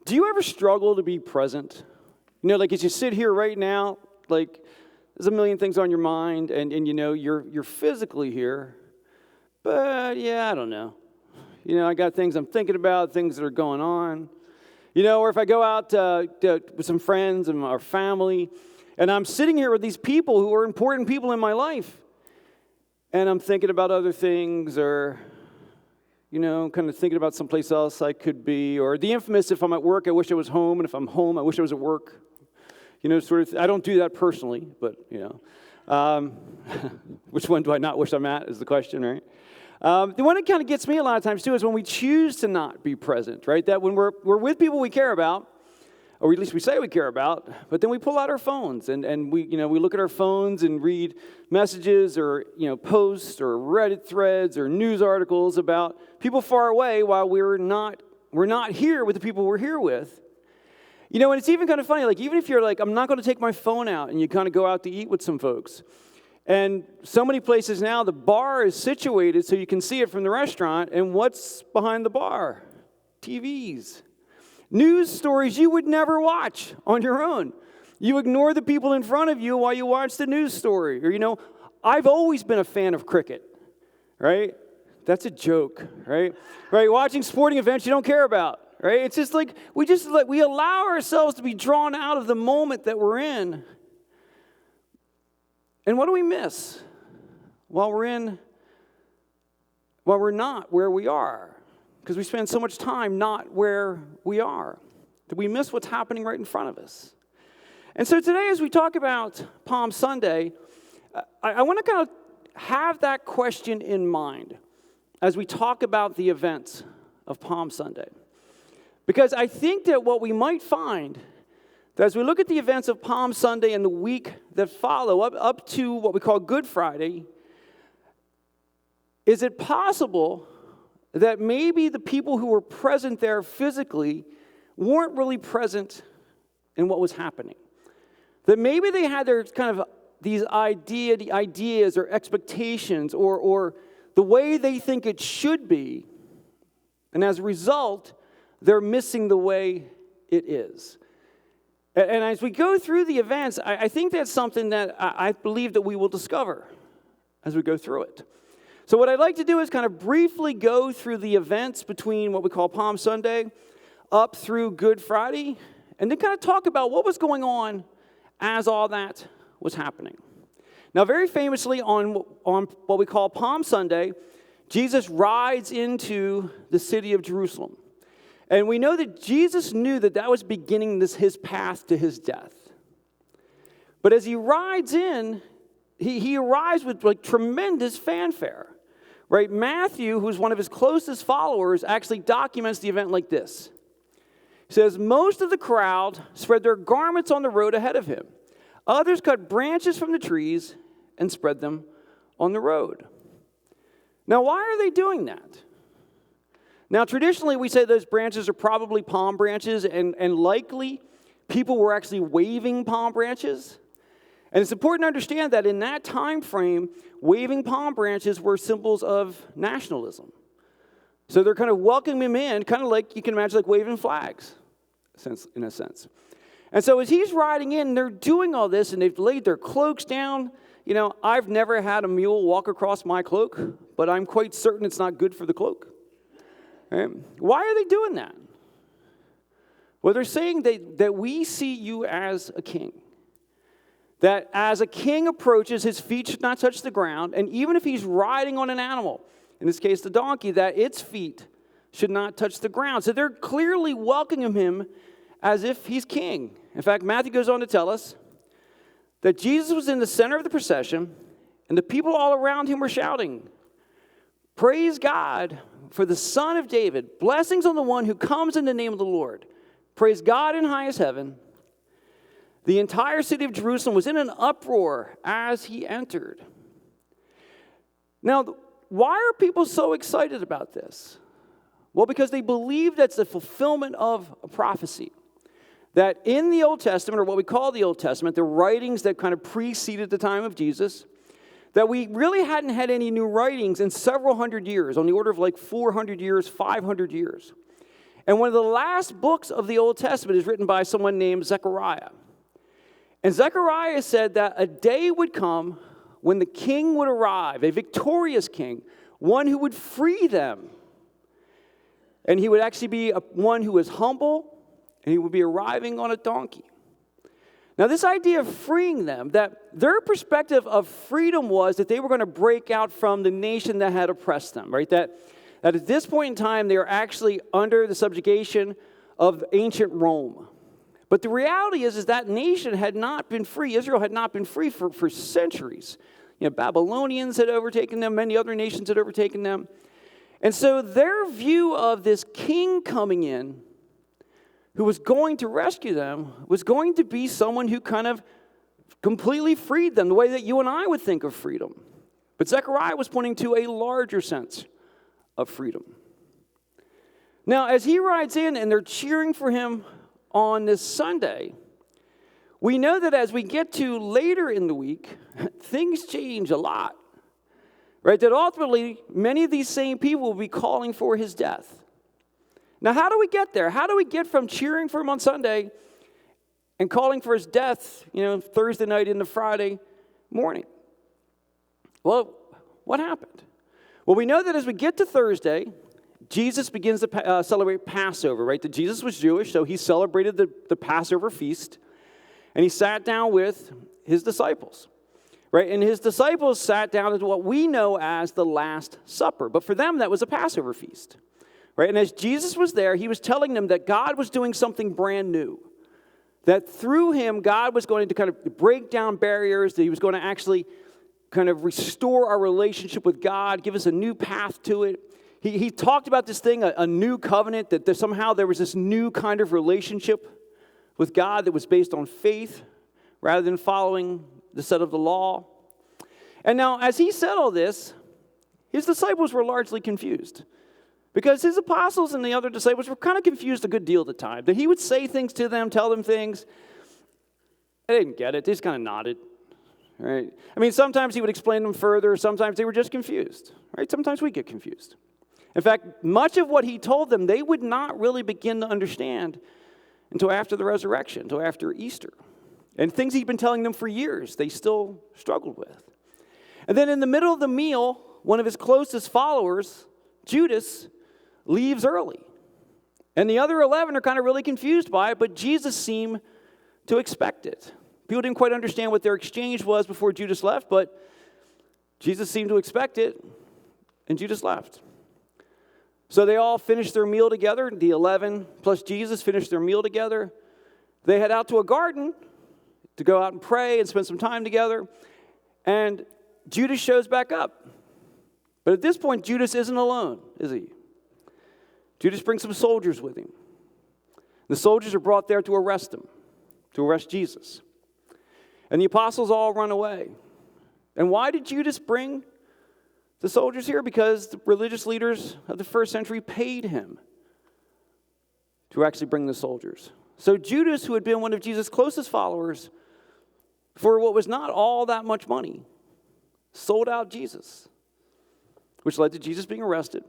Do you ever struggle to be present? You know, like as you sit here right now, like there's a million things on your mind, and you know, you're physically here, but yeah, I don't know. You know, I got things I'm thinking about, things that are going on. You know, or if I go out with some friends and our family, and I'm sitting here with these people who are important people in my life, and I'm thinking about other things, or, you know, kind of thinking about someplace else I could be, or the infamous, if I'm at work, I wish I was home, and if I'm home, I wish I was at work. You know, sort of, I don't do that personally, but, you know. Which one do I not wish I'm at is the question, right? The one that kind of gets me a lot of times, too, is when we choose to not be present, right? That when we're with people we care about, or at least we say we care about, but then we pull out our phones, and we look at our phones and read messages or, you know, posts or Reddit threads or news articles about people far away while we're not here with the people we're here with. You know, and it's even kind of funny, like even if you're like, I'm not going to take my phone out, and you kind of go out to eat with some folks. And so many places now, the bar is situated so you can see it from the restaurant. And what's behind the bar? TVs. News stories you would never watch on your own. You ignore the people in front of you while you watch the news story. Or, you know, I've always been a fan of cricket, right? That's a joke, right? Right, watching sporting events you don't care about, right? It's just like, we allow ourselves to be drawn out of the moment that we're in. And what do we miss while we're not where we are? Because we spend so much time not where we are, that we miss what's happening right in front of us. And so today, as we talk about Palm Sunday, I want to kind of have that question in mind as we talk about the events of Palm Sunday. Because I think that what we might find, that as we look at the events of Palm Sunday and the week that follow, up to what we call Good Friday, is it possible that maybe the people who were present there physically weren't really present in what was happening? That maybe they had their kind of these ideas or expectations or the way they think it should be, and as a result, they're missing the way it is. And as we go through the events, I think that's something that I believe that we will discover as we go through it. So what I'd like to do is kind of briefly go through the events between what we call Palm Sunday up through Good Friday, and then kind of talk about what was going on as all that was happening. Now, very famously on what we call Palm Sunday, Jesus rides into the city of Jerusalem. And we know that Jesus knew that that was beginning his path to his death. But as he rides in, he arrives with like tremendous fanfare, right? Matthew, who's one of his closest followers, actually documents the event like this. He says, most of the crowd spread their garments on the road ahead of him. Others cut branches from the trees and spread them on the road. Now, why are they doing that? Now, traditionally, we say those branches are probably palm branches, and likely people were actually waving palm branches. And it's important to understand that in that time frame, waving palm branches were symbols of nationalism. So they're kind of welcoming him in, kind of like you can imagine like waving flags, in a sense. And so as he's riding in, they're doing all this, and they've laid their cloaks down. You know, I've never had a mule walk across my cloak, but I'm quite certain it's not good for the cloak. Right? Why are they doing that? Well, they're saying that we see you as a king. That as a king approaches, his feet should not touch the ground. And even if he's riding on an animal, in this case the donkey, that its feet should not touch the ground. So they're clearly welcoming him as if he's king. In fact, Matthew goes on to tell us that Jesus was in the center of the procession, and the people all around him were shouting, "Praise God for the Son of David. Blessings on the one who comes in the name of the Lord. Praise God in highest heaven." The entire city of Jerusalem was in an uproar as he entered. Now, why are people so excited about this? Well, because they believe that's the fulfillment of a prophecy. That in the Old Testament, or what we call the Old Testament, the writings that kind of preceded the time of Jesus, that we really hadn't had any new writings in several hundred years, on the order of like 400 years, 500 years. And one of the last books of the Old Testament is written by someone named Zechariah. And Zechariah said that a day would come when the king would arrive, a victorious king, one who would free them. And he would actually be one who was humble, and he would be arriving on a donkey. Now, this idea of freeing them, that their perspective of freedom was that they were going to break out from the nation that had oppressed them, right? That at this point in time, they were actually under the subjugation of ancient Rome. But the reality is that nation had not been free. Israel had not been free for centuries. Babylonians had overtaken them. Many other nations had overtaken them. And so their view of this king coming in who was going to rescue them was going to be someone who kind of completely freed them, the way that you and I would think of freedom. But Zechariah was pointing to a larger sense of freedom. Now, as he rides in and they're cheering for him on this Sunday, we know that as we get to later in the week, things change a lot. Right? That ultimately, many of these same people will be calling for his death. Now, how do we get there? How do we get from cheering for him on Sunday and calling for his death, Thursday night into Friday morning? Well, what happened? Well, we know that as we get to Thursday, Jesus begins to celebrate Passover, right? That Jesus was Jewish, so he celebrated the Passover feast, and he sat down with his disciples, right? And his disciples sat down at what we know as the Last Supper, but for them, that was a Passover feast. Right? And as Jesus was there, he was telling them that God was doing something brand new. That through him, God was going to kind of break down barriers, that he was going to actually kind of restore our relationship with God, give us a new path to it. He talked about this thing, a new covenant, that somehow there was this new kind of relationship with God that was based on faith rather than following the set of the law. And now, as he said all this, his disciples were largely confused. Because his apostles and the other disciples were kind of confused a good deal at the time. That he would say things to them, tell them things. They didn't get it. They just kind of nodded. Right? I mean, sometimes he would explain them further. Sometimes they were just confused. Right? Sometimes we get confused. In fact, much of what he told them, they would not really begin to understand until after the resurrection, until after Easter. And things he'd been telling them for years, they still struggled with. And then in the middle of the meal, one of his closest followers, Judas, leaves early. And the other 11 are kind of really confused by it, but Jesus seemed to expect it. People didn't quite understand what their exchange was before Judas left, but Jesus seemed to expect it, and Judas left. So they all finished their meal together. The 11 plus Jesus finished their meal together. They head out to a garden to go out and pray and spend some time together. And Judas shows back up. But at this point, Judas isn't alone, is he? Judas brings some soldiers with him. The soldiers are brought there to arrest him, to arrest Jesus. And the apostles all run away. And why did Judas bring the soldiers here? Because the religious leaders of the first century paid him to actually bring the soldiers. So Judas, who had been one of Jesus' closest followers, for what was not all that much money, sold out Jesus, which led to Jesus being arrested.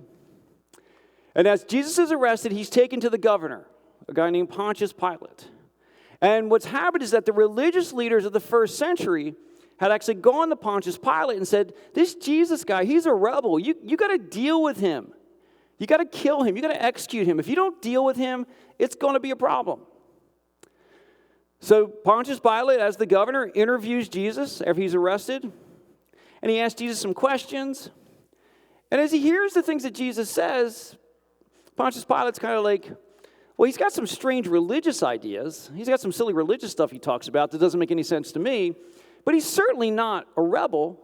And as Jesus is arrested, he's taken to the governor, a guy named Pontius Pilate. And what's happened is that the religious leaders of the first century had actually gone to Pontius Pilate and said, this Jesus guy, he's a rebel. You got to deal with him. You got to kill him. You got to execute him. If you don't deal with him, it's going to be a problem. So Pontius Pilate, as the governor, interviews Jesus after he's arrested. And he asks Jesus some questions. And as he hears the things that Jesus says, Pontius Pilate's kind of like, well, he's got some strange religious ideas. He's got some silly religious stuff he talks about that doesn't make any sense to me. But he's certainly not a rebel.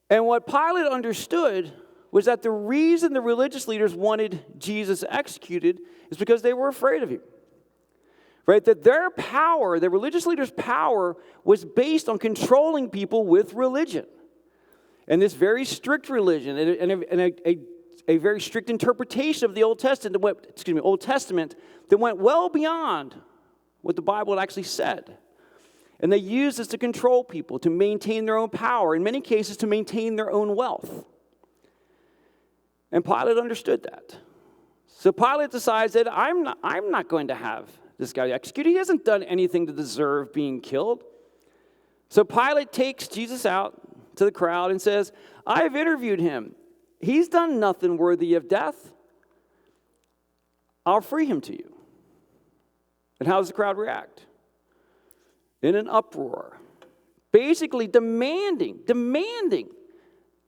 And what Pilate understood was that the reason the religious leaders wanted Jesus executed is because they were afraid of him. Right? That their power, the religious leaders' power, was based on controlling people with religion. And this very strict religion and a very strict interpretation of the Old Testament that went well beyond what the Bible had actually said. And they used this to control people, to maintain their own power, in many cases to maintain their own wealth. And Pilate understood that. So Pilate decides that I'm not going to have this guy executed. He hasn't done anything to deserve being killed. So Pilate takes Jesus out to the crowd and says, I've interviewed him. He's done nothing worthy of death. I'll free him to you. And how does the crowd react? In an uproar. Basically demanding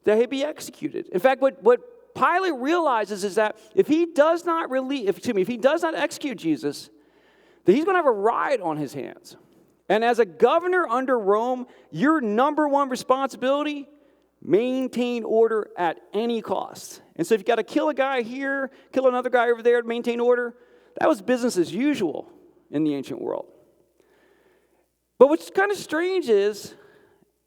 that he be executed. In fact, what Pilate realizes is that if he does not execute Jesus, that he's going to have a riot on his hands. And as a governor under Rome, your number one responsibility, maintain order at any cost. And so if you got to kill a guy here, kill another guy over there to maintain order, that was business as usual in the ancient world. But what's kind of strange is,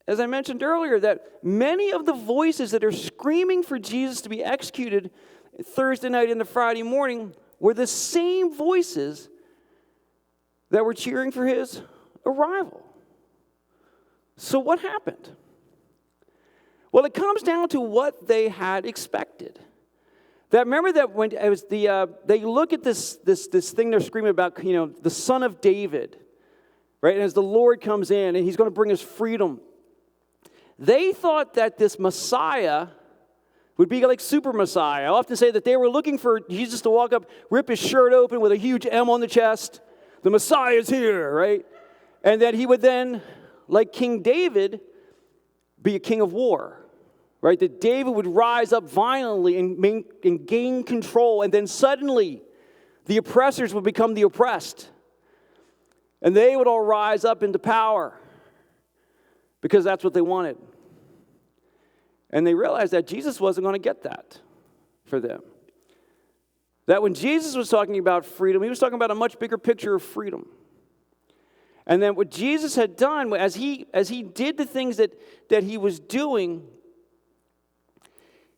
as I mentioned earlier, that many of the voices that are screaming for Jesus to be executed Thursday night into Friday morning were the same voices that were cheering for his arrival. So what happened? Well, it comes down to what they had expected. That remember that when it was they look at this thing they're screaming about, the Son of David, right? And as the Lord comes in and he's going to bring us freedom, they thought that this Messiah would be like Super Messiah. I often say that they were looking for Jesus to walk up, rip his shirt open with a huge M on the chest. The Messiah's here, right? And that he would then, like King David, be a king of war, right? That David would rise up violently and gain control, and then suddenly the oppressors would become the oppressed. And they would all rise up into power because that's what they wanted. And they realized that Jesus wasn't going to get that for them. That when Jesus was talking about freedom, he was talking about a much bigger picture of freedom. And then what Jesus had done, as he did the things that he was doing,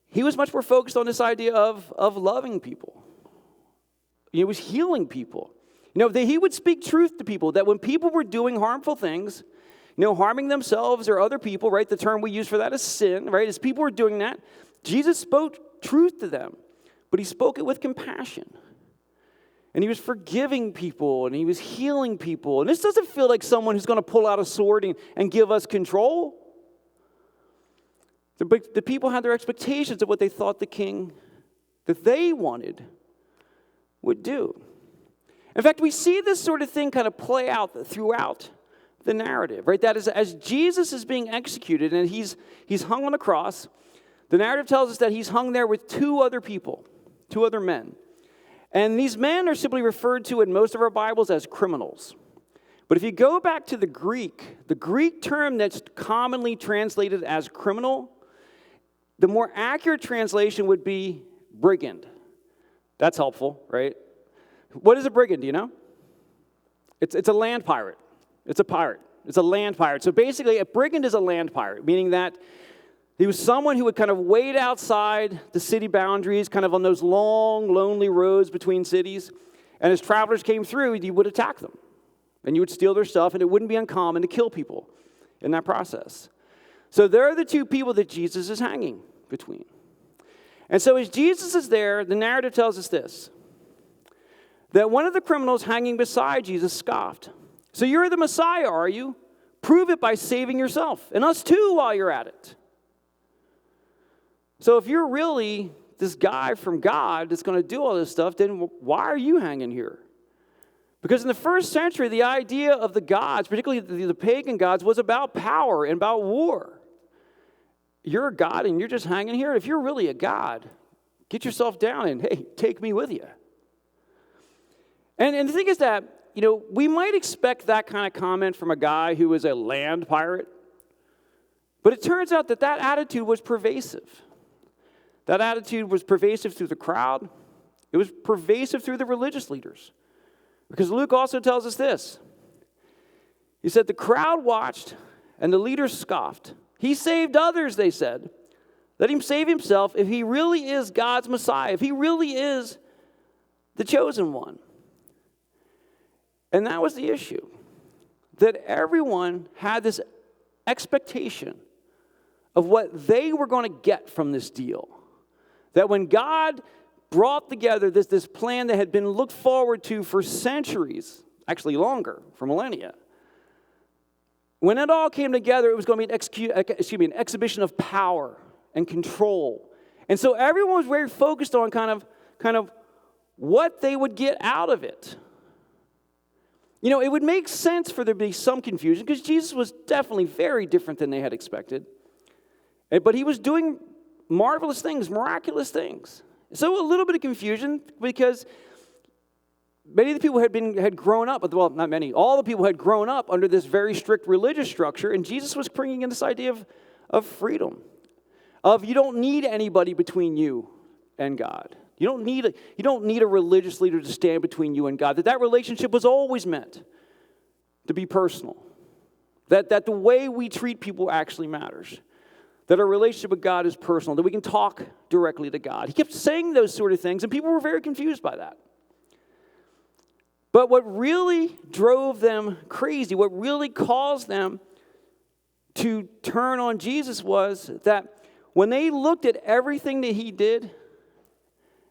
he was much more focused on this idea of loving people. He was healing people. He would speak truth to people, that when people were doing harmful things, harming themselves or other people, right? The term we use for that is sin, right? As people were doing that, Jesus spoke truth to them, but he spoke it with compassion. And he was forgiving people, and he was healing people. And this doesn't feel like someone who's going to pull out a sword and give us control. The people had their expectations of what they thought the king that they wanted would do. In fact, we see this sort of thing kind of play out throughout the narrative, right? That is, as Jesus is being executed and he's hung on a cross, the narrative tells us that he's hung there with two other men. And these men are simply referred to in most of our Bibles as criminals. But if you go back to the Greek term that's commonly translated as criminal, the more accurate translation would be brigand. That's helpful, right? What is a brigand, do you know? It's a land pirate. It's a pirate. It's a land pirate. So basically, a brigand is a land pirate, meaning that he was someone who would kind of wait outside the city boundaries, kind of on those long, lonely roads between cities. And as travelers came through, you would attack them. And you would steal their stuff, and it wouldn't be uncommon to kill people in that process. So there are the two people that Jesus is hanging between. And so as Jesus is there, the narrative tells us this, that one of the criminals hanging beside Jesus scoffed. So you're the Messiah, are you? Prove it by saving yourself, and us too while you're at it. So if you're really this guy from God that's going to do all this stuff, then why are you hanging here? Because in the first century, the idea of the gods, particularly the pagan gods, was about power and about war. You're a god and you're just hanging here. If you're really a god, get yourself down and, hey, take me with you. And the thing is that, we might expect that kind of comment from a guy who is a land pirate. But it turns out that attitude was pervasive. That attitude was pervasive through the crowd. It was pervasive through the religious leaders. Because Luke also tells us this. He said, the crowd watched and the leaders scoffed. He saved others, they said. Let him save himself if he really is God's Messiah, if he really is the chosen one. And that was the issue. That everyone had this expectation of what they were going to get from this deal. That when God brought together this plan that had been looked forward to for centuries, actually longer, for millennia. When it all came together, it was going to be an exhibition of power and control. And so everyone was very focused on kind of what they would get out of it. You know, it would make sense for there to be some confusion because Jesus was definitely very different than they had expected. But he was doing marvelous things, miraculous things. So a little bit of confusion because many of the people had grown up, well, not many, all the people had grown up under this very strict religious structure, and Jesus was bringing in this idea of freedom, of you don't need anybody between you and God. You don't need a religious leader to stand between you and God. That relationship was always meant to be personal. That the way we treat people actually matters. That our relationship with God is personal. That we can talk directly to God. He kept saying those sort of things, and people were very confused by that. But what really drove them crazy, what really caused them to turn on Jesus was that when they looked at everything that he did,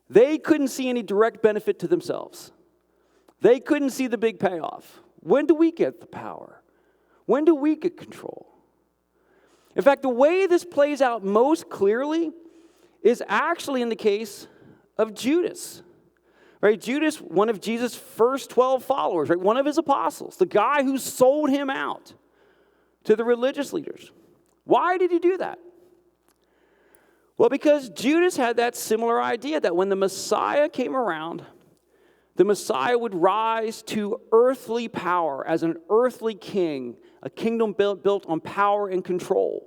they couldn't see any direct benefit to themselves. They couldn't see the big payoff. When do we get the power? When do we get control? In fact, the way this plays out most clearly is actually in the case of Judas. Right? Judas, one of Jesus' first 12 followers, right? One of his apostles, the guy who sold him out to the religious leaders. Why did he do that? Well, because Judas had that similar idea that when the Messiah came around, the Messiah would rise to earthly power as an earthly king, a kingdom built on power and control.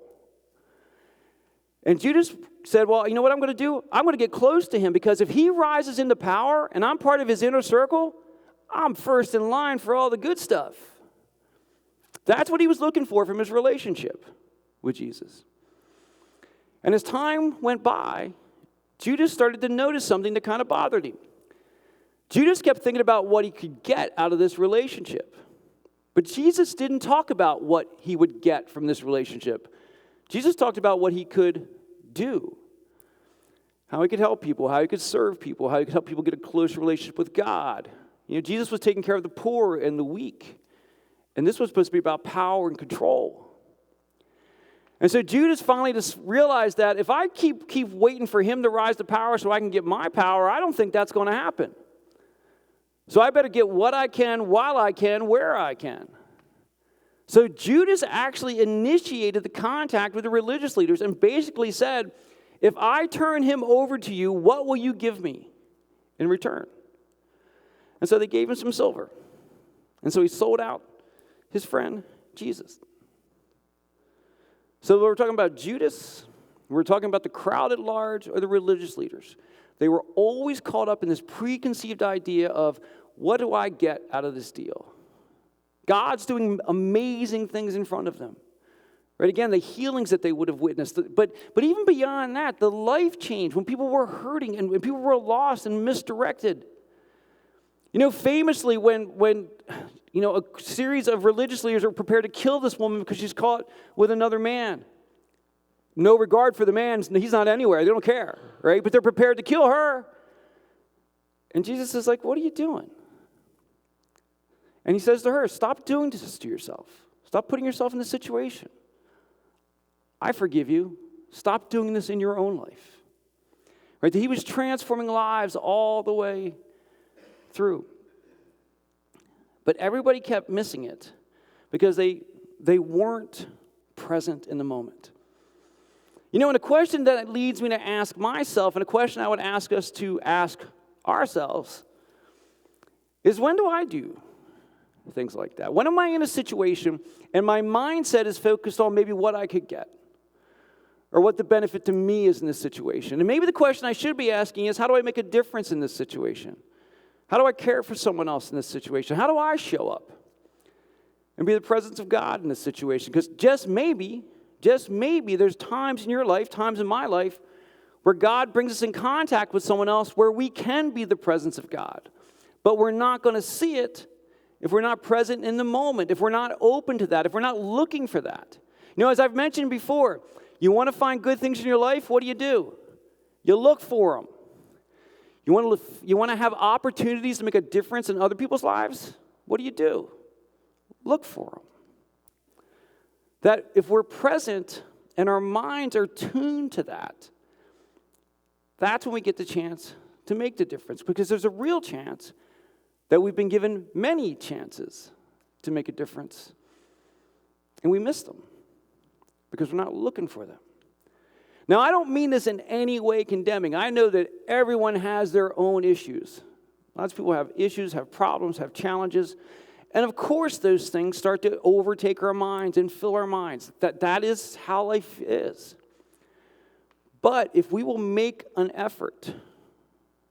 And Judas said, well, you know what I'm going to do? I'm going to get close to him because if he rises into power and I'm part of his inner circle, I'm first in line for all the good stuff. That's what he was looking for from his relationship with Jesus. And as time went by, Judas started to notice something that kind of bothered him. Judas kept thinking about what he could get out of this relationship. But Jesus didn't talk about what he would get from this relationship. Jesus talked about what he could do. How he could help people, how he could serve people, how he could help people get a close relationship with God. You know, Jesus was taking care of the poor and the weak. And this was supposed to be about power and control. And so Judas finally just realized that if I keep waiting for him to rise to power so I can get my power, I don't think that's going to happen. So I better get what I can, while I can, where I can. So Judas actually initiated the contact with the religious leaders and basically said, if I turn him over to you, what will you give me in return? And so they gave him some silver. And so he sold out his friend Jesus. So we're talking about Judas, we're talking about the crowd at large, or the religious leaders. They were always caught up in this preconceived idea of, what do I get out of this deal? God's doing amazing things in front of them. Right? Again, the healings that they would have witnessed. But even beyond that, the life change, when people were hurting and when people were lost and misdirected. You know, famously, when a series of religious leaders were prepared to kill this woman because she's caught with another man. No regard for the man. He's not anywhere. They don't care, right? But they're prepared to kill her. And Jesus is like, what are you doing? And he says to her, stop doing this to yourself. Stop putting yourself in this situation. I forgive you. Stop doing this in your own life. Right? He was transforming lives all the way through. But everybody kept missing it because they weren't present in the moment. You know, and a question that leads me to ask myself, and a question I would ask us to ask ourselves, is when do I do things like that? When am I in a situation and my mindset is focused on maybe what I could get or what the benefit to me is in this situation? And maybe the question I should be asking is, how do I make a difference in this situation? How do I care for someone else in this situation? How do I show up and be the presence of God in this situation? Because just maybe there's times in your life, times in my life, where God brings us in contact with someone else where we can be the presence of God. But we're not going to see it if we're not present in the moment, if we're not open to that, if we're not looking for that. You know, as I've mentioned before, you want to find good things in your life, what do? You look for them. You want to have opportunities to make a difference in other people's lives? What do? Look for them. That if we're present and our minds are tuned to that, that's when we get the chance to make the difference. Because there's a real chance that we've been given many chances to make a difference, and we miss them because we're not looking for them. Now, I don't mean this in any way condemning. I know that everyone has their own issues. Lots of people have issues, have problems, have challenges. And of course, those things start to overtake our minds and fill our minds. That is how life is. But if we will make an effort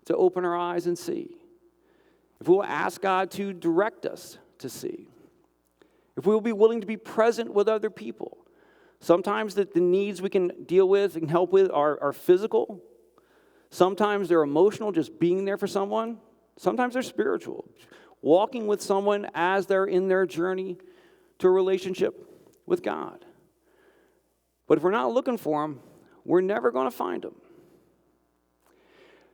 to open our eyes and see, if we will ask God to direct us to see, if we will be willing to be present with other people, sometimes the needs we can deal with and help with are physical. Sometimes they're emotional, just being there for someone. Sometimes they're spiritual, walking with someone as they're in their journey to a relationship with God. But if we're not looking for them, we're never going to find them.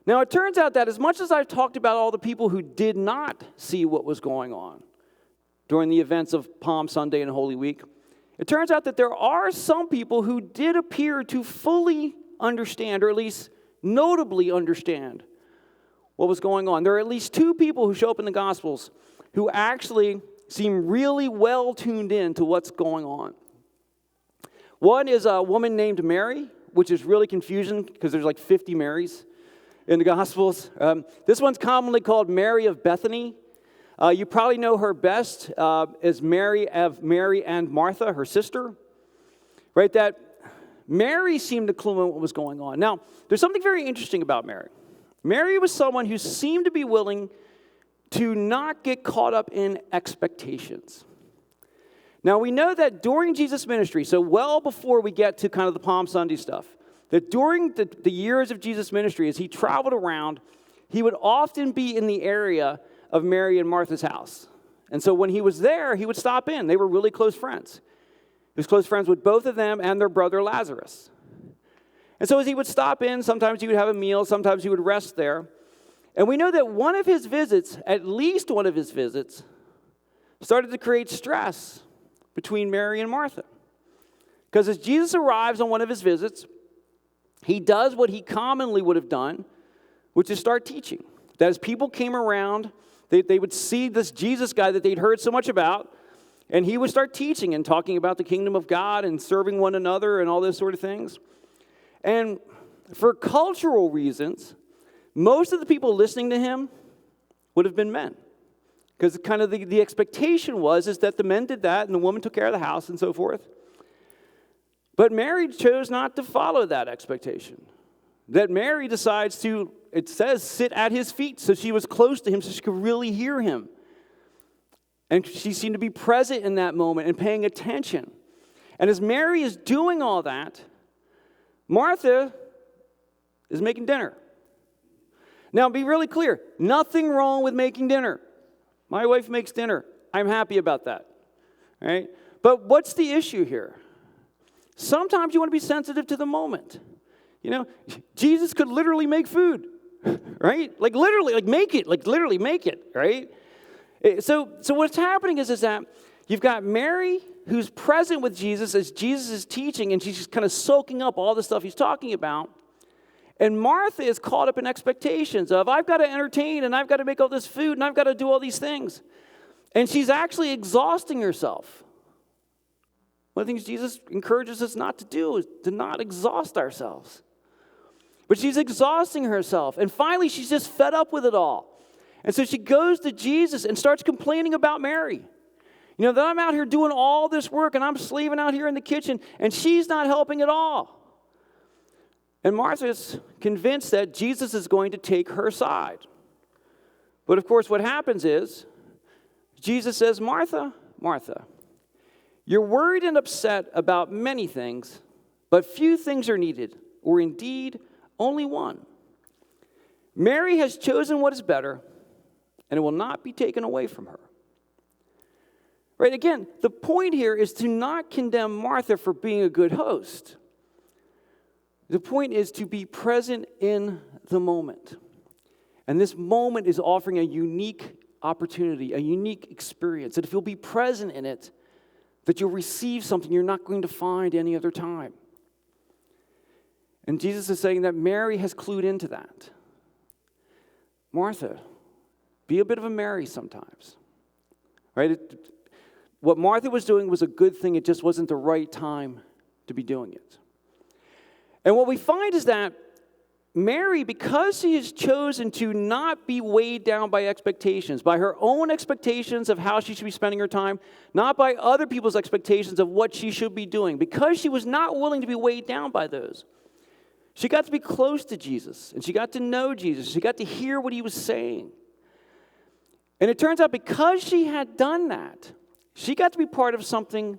Now, it turns out that as much as I've talked about all the people who did not see what was going on during the events of Palm Sunday and Holy Week, it turns out that there are some people who did appear to fully understand, or at least notably understand, what was going on. There are at least two people who show up in the Gospels who actually seem really well tuned in to what's going on. One is a woman named Mary, which is really confusing because there's like 50 Marys in the Gospels. This one's commonly called Mary of Bethany. You probably know her best as Mary and Martha, her sister. Right, that Mary seemed to clue in what was going on. Now, there's something very interesting about Mary. Mary was someone who seemed to be willing to not get caught up in expectations. Now, we know that during Jesus' ministry, so well before we get to kind of the Palm Sunday stuff, that during the years of Jesus' ministry, as he traveled around, he would often be in the area of Mary and Martha's house. And so when he was there, he would stop in. They were really close friends. He was close friends with both of them and their brother Lazarus. And so as he would stop in, sometimes he would have a meal, sometimes he would rest there. And we know that one of his visits, at least one of his visits, started to create stress between Mary and Martha. Because as Jesus arrives on one of his visits, he does what he commonly would have done, which is start teaching. That as people came around, they would see this Jesus guy that they'd heard so much about, and he would start teaching and talking about the kingdom of God and serving one another and all those sort of things. And for cultural reasons, most of the people listening to him would have been men. Because kind of the expectation is that the men did that and the woman took care of the house and so forth. But Mary chose not to follow that expectation. That Mary decides to, it says, sit at his feet. So she was close to him so she could really hear him. And she seemed to be present in that moment and paying attention. And as Mary is doing all that, Martha is making dinner. Now, be really clear. Nothing wrong with making dinner. My wife makes dinner. I'm happy about that. Right? But what's the issue here? Sometimes you want to be sensitive to the moment. You know, Jesus could literally make food, right? Like literally, like make it, like literally make it, right? So what's happening is that you've got Mary who's present with Jesus as Jesus is teaching, and she's just kind of soaking up all the stuff he's talking about. And Martha is caught up in expectations of, I've got to entertain, and I've got to make all this food, and I've got to do all these things. And she's actually exhausting herself. One of the things Jesus encourages us not to do is to not exhaust ourselves. But she's exhausting herself. And finally, she's just fed up with it all. And so she goes to Jesus and starts complaining about Mary. You know, that I'm out here doing all this work, and I'm slaving out here in the kitchen, and she's not helping at all. And Martha's convinced that Jesus is going to take her side. But of course, what happens is, Jesus says, Martha, Martha, you're worried and upset about many things, but few things are needed, or indeed, only one. Mary has chosen what is better, and it will not be taken away from her. Right, again, the point here is to not condemn Martha for being a good host. The point is to be present in the moment. And this moment is offering a unique opportunity, a unique experience. That if you'll be present in it, that you'll receive something you're not going to find any other time. And Jesus is saying that Mary has clued into that. Martha, be a bit of a Mary sometimes. Right? What Martha was doing was a good thing. It just wasn't the right time to be doing it. And what we find is that Mary, because she has chosen to not be weighed down by expectations, by her own expectations of how she should be spending her time, not by other people's expectations of what she should be doing, because she was not willing to be weighed down by those, she got to be close to Jesus, and she got to know Jesus. She got to hear what he was saying. And it turns out because she had done that, she got to be part of something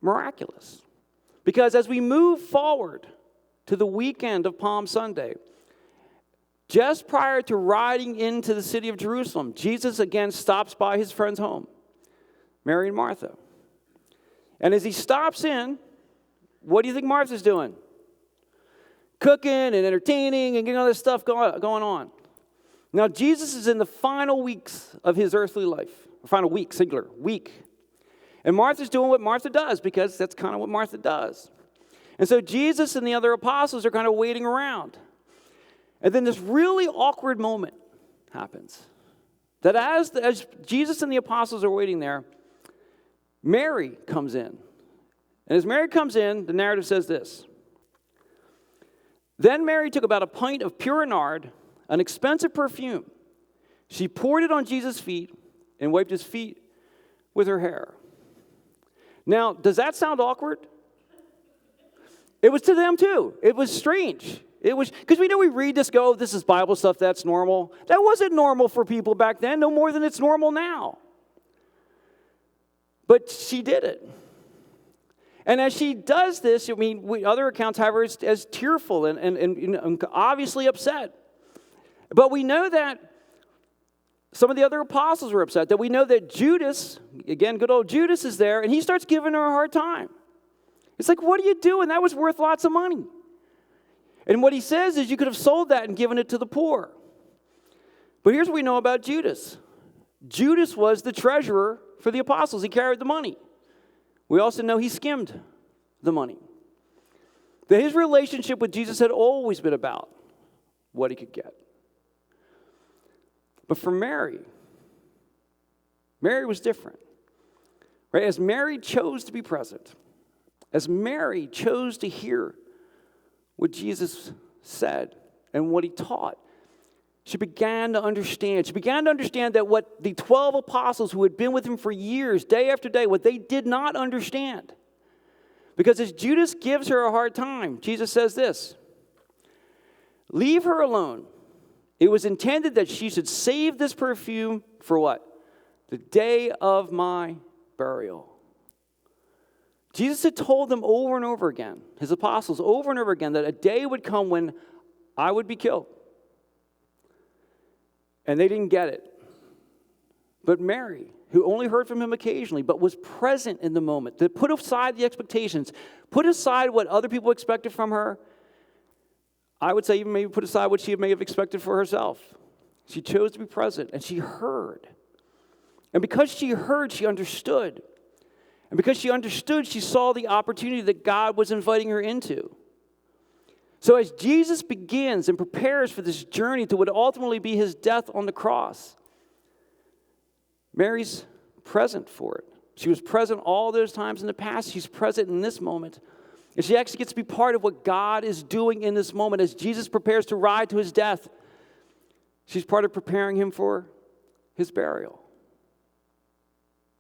miraculous. Because as we move forward to the weekend of Palm Sunday, just prior to riding into the city of Jerusalem, Jesus again stops by his friend's home, Mary and Martha. And as he stops in, what do you think Martha's doing? Cooking and entertaining and getting all this stuff going on. Now, Jesus is in the final weeks of his earthly life. Final week, singular, week. And Martha's doing what Martha does, because that's kind of what Martha does. And so Jesus and the other apostles are kind of waiting around. And then this really awkward moment happens. That as Jesus and the apostles are waiting there, Mary comes in. And as Mary comes in, the narrative says this. Then Mary took about a pint of pure nard, an expensive perfume. She poured it on Jesus' feet and wiped his feet with her hair. Now, does that sound awkward? It was to them too. It was strange. It was, because we know we read this, go, this is Bible stuff, that's normal. That wasn't normal for people back then, no more than it's normal now. But she did it. And as she does this, I mean, other accounts have her as tearful and obviously upset. But we know that some of the other apostles were upset, that we know that Judas, again, good old Judas is there, and he starts giving her a hard time. It's like, what are you doing? That was worth lots of money. And what he says is you could have sold that and given it to the poor. But here's what we know about Judas. Judas was the treasurer for the apostles. He carried the money. We also know he skimmed the money. That his relationship with Jesus had always been about what he could get. But for Mary was different. Right? As Mary chose to be present, as Mary chose to hear what Jesus said and what he taught, she began to understand. She began to understand that what the 12 apostles who had been with him for years, day after day, what they did not understand. Because as Judas gives her a hard time, Jesus says this, leave her alone. It was intended that she should save this perfume for what? The day of my burial. Jesus had told them over and over again, his apostles over and over again, that a day would come when I would be killed. And they didn't get it. But Mary, who only heard from him occasionally, but was present in the moment, that put aside the expectations, put aside what other people expected from her, I would say even maybe put aside what she may have expected for herself. She chose to be present, and she heard. And because she heard, she understood. And because she understood, she saw the opportunity that God was inviting her into. So as Jesus begins and prepares for this journey to what ultimately be his death on the cross, Mary's present for it. She was present all those times in the past. She's present in this moment. And she actually gets to be part of what God is doing in this moment. As Jesus prepares to ride to his death, she's part of preparing him for his burial.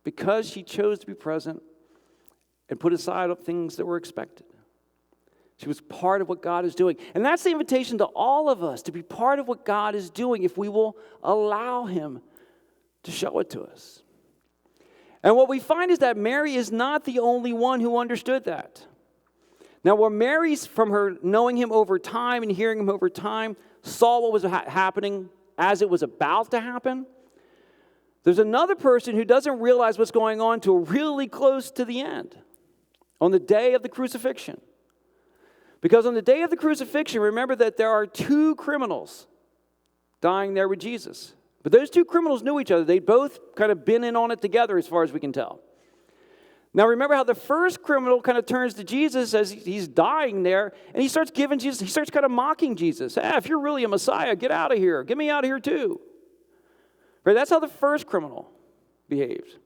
Because she chose to be present and put aside things that were expected. She was part of what God is doing. And that's the invitation to all of us, to be part of what God is doing if we will allow him to show it to us. And what we find is that Mary is not the only one who understood that. Now, where Mary's, from her knowing him over time and hearing him over time, saw what was happening as it was about to happen, there's another person who doesn't realize what's going on till really close to the end, on the day of the crucifixion. Because on the day of the crucifixion, remember that there are two criminals dying there with Jesus. But those two criminals knew each other. They'd both kind of been in on it together as far as we can tell. Now remember how the first criminal kind of turns to Jesus as he's dying there, and he starts kind of mocking Jesus. If you're really a Messiah, get out of here. Get me out of here too. Right? That's how the first criminal behaved.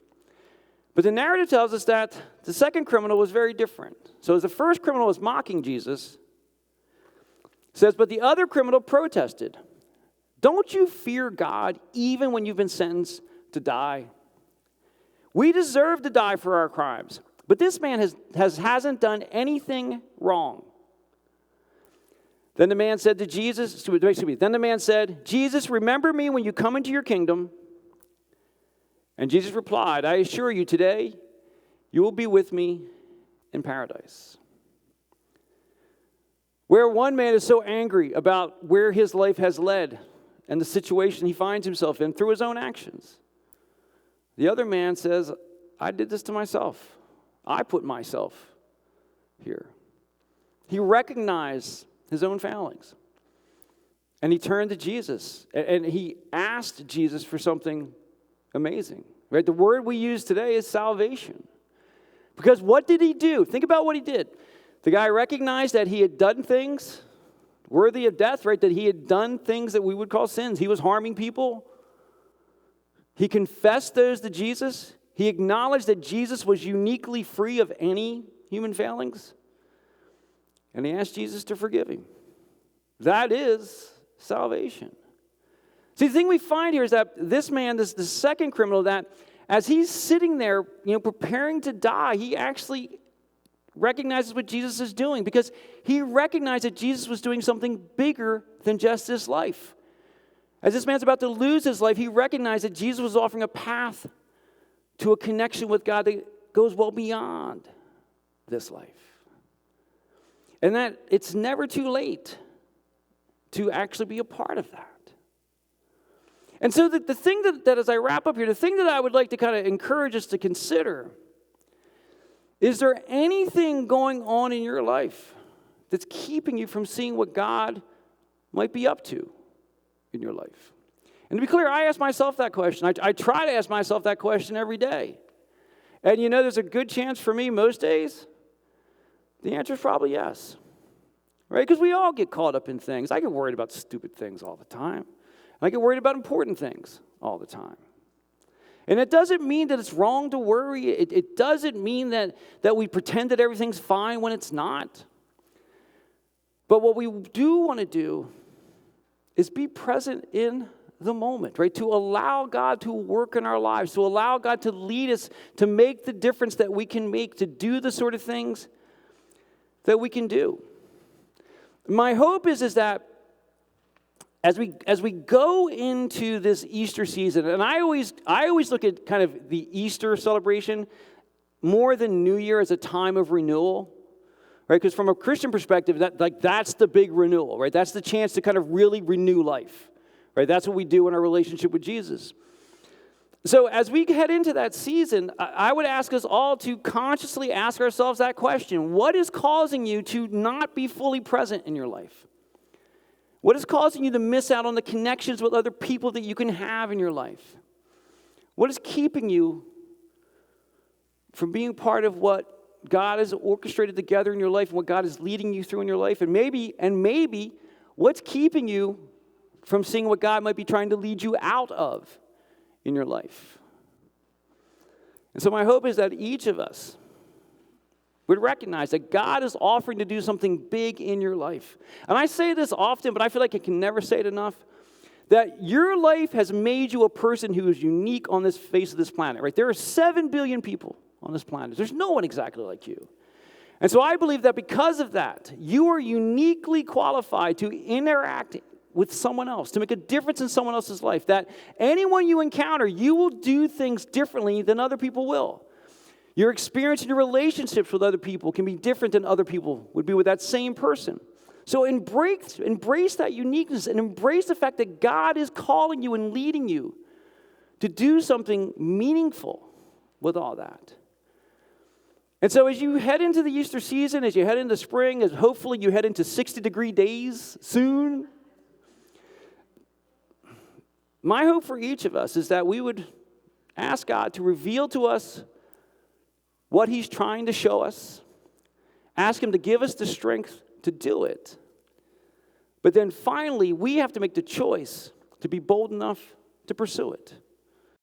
But the narrative tells us that the second criminal was very different. So as the first criminal was mocking Jesus, it says, but the other criminal protested. Don't you fear God even when you've been sentenced to die? We deserve to die for our crimes, but this man hasn't done anything wrong. Then the man said, Jesus, remember me when you come into your kingdom. And Jesus replied, I assure you today, you will be with me in paradise. Where one man is so angry about where his life has led and the situation he finds himself in through his own actions, the other man says, I did this to myself. I put myself here. He recognized his own failings. And he turned to Jesus. And he asked Jesus for something amazing. Right? The word we use today is salvation. Because what did he do? Think about what he did. The guy recognized that he had done things worthy of death, right? That he had done things that we would call sins. He was harming people. He confessed those to Jesus. He acknowledged that Jesus was uniquely free of any human failings. And he asked Jesus to forgive him. That is salvation. See, the thing we find here is that this man, the second criminal, that as he's sitting there, preparing to die, he actually recognizes what Jesus is doing because he recognized that Jesus was doing something bigger than just this life. As this man's about to lose his life, he recognized that Jesus was offering a path to a connection with God that goes well beyond this life. And that it's never too late to actually be a part of that. And so the thing that as I wrap up here, the thing that I would like to kind of encourage us to consider, is there anything going on in your life that's keeping you from seeing what God might be up to in your life? And to be clear, I ask myself that question. I try to ask myself that question every day. And there's a good chance for me most days, the answer is probably yes. Right? Because we all get caught up in things. I get worried about stupid things all the time. I get worried about important things all the time. And it doesn't mean that it's wrong to worry. It doesn't mean that we pretend that everything's fine when it's not. But what we do want to do is be present in the moment, right? To allow God to work in our lives, to allow God to lead us, to make the difference that we can make, to do the sort of things that we can do. My hope is that as we go into this Easter season, and I always look at kind of the Easter celebration more than New Year as a time of renewal, right? Because from a Christian perspective, that's the big renewal, right? That's the chance to kind of really renew life, right? That's what we do in our relationship with Jesus. So as we head into that season, I would ask us all to consciously ask ourselves that question. What is causing you to not be fully present in your life? What is causing you to miss out on the connections with other people that you can have in your life? What is keeping you from being part of what God has orchestrated together in your life and what God is leading you through in your life? And maybe what's keeping you from seeing what God might be trying to lead you out of in your life? And so my hope is that each of us would recognize that God is offering to do something big in your life. And I say this often, but I feel like I can never say it enough, that your life has made you a person who is unique on this face of this planet, right? There are 7 billion people on this planet. There's no one exactly like you. And so I believe that because of that, you are uniquely qualified to interact with someone else, to make a difference in someone else's life, that anyone you encounter, you will do things differently than other people will. Your experience and your relationships with other people can be different than other people would be with that same person. So embrace that uniqueness and embrace the fact that God is calling you and leading you to do something meaningful with all that. And so as you head into the Easter season, as you head into spring, as hopefully you head into 60-degree days soon, My hope for each of us is that we would ask God to reveal to us what he's trying to show us, ask him to give us the strength to do it. But then finally, we have to make the choice to be bold enough to pursue it.